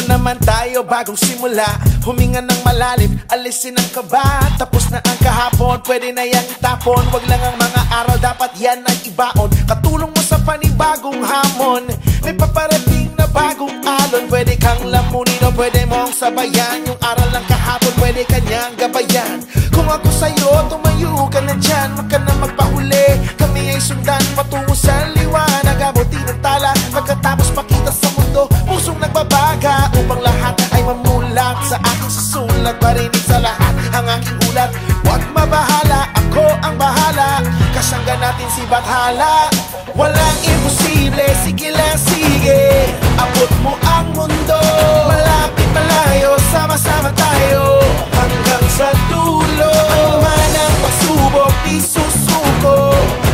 naman tayo bagong simula. Huminga ng malalim, alisin ang kaba. Tapos na ang kahapon, pwede na yang itapon. Wag lang ang mga araw, dapat yan ang ibaon. Katulong mo sa panibagong hamon. May paparating na bagong alon. Pwede kang lamunin o pwede mong sabayan. Yung aral ng kahapon, pwede kanyang gabayan. Kung ako sa'yo, tumayo ka na dyan. Wag ka na magpahuli, kami ay sundan patungo sa liwanag. Abutin ng tala, pagkatapos pakita sa mundo. Pusong nagbabaga upang lahat ay mamulat. Sa aking susulat, marinig sa lahat ang aking ulat. Huwag mabahala, ako ang bahala. Kasangga natin si Bathala. Walang imposible, sige lang sige. Abot mo ang mundo, malapit malayo, sama-sama tayo hanggang sa dulo. Ano man ang pagsubok, di susuko.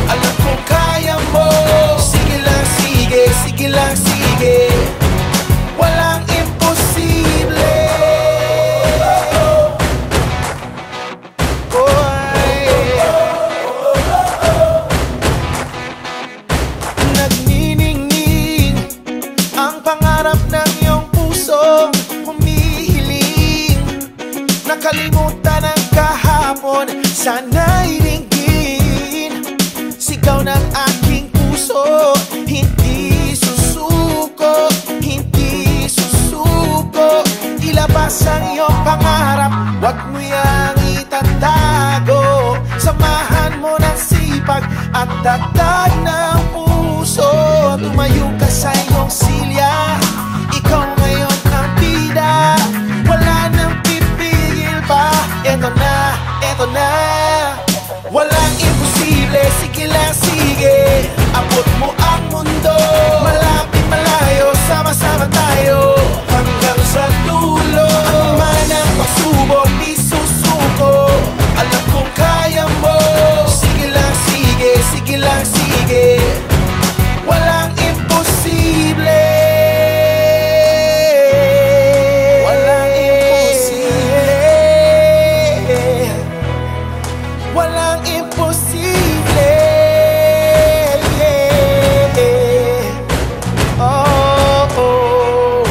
Alam kong kaya mo. Sige lang sige, sige lang sige. Walang imposible. Nagniningning ang pangarap ng iyong puso, humihiling. Nakalimutan ang kahapon, sana'y ringgin. Sigaw ng aking puso, hindi susuko, hindi susuko. Ilabas ang iyong pangarap, wag mo yang itatago. Samahan mo ng sipag at tatag ng puso. Tumayo ka sa iyong silya, ikaw ngayon ang bida. Wala nang pipigil pa, eto na, eto na. Walang imposible, sige lang sige. Abot mo ang mundo, malapit malayo, sama-sama tayo hanggang sa dulo. Ano man ang pagsubok, di susuko. Alam kong kaya mo. Sige lang sige, sige lang sige. Walang imposible. Walang imposible. Walang imposible. Oh, oh.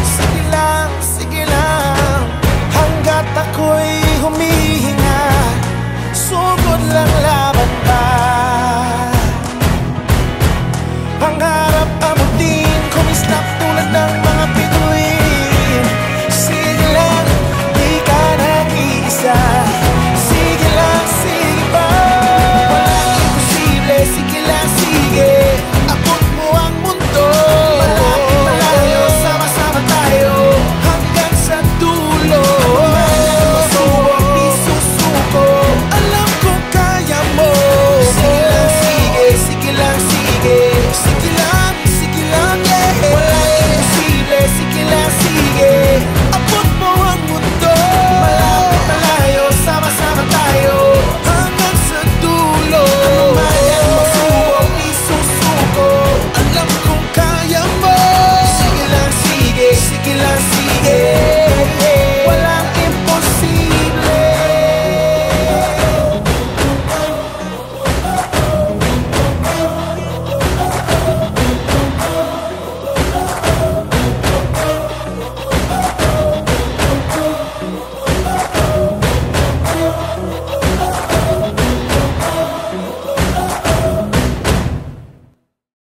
Sige lang, hanggat ako'y humihinga. Sugod lang laban pa. Pangarap abutin, kumislap tulad ng mga bituin. Sige lang, di ka nag-iisa. Sige lang, sige pa. Walang imposible, sige lang, sige. Abot mo ang mundo, malapit malayo, sama-sama tayo hanggang sa dulo. Subok, di susuko. Alam kong kaya mo. Sige lang, sige, sige lang, sige. Sige lang.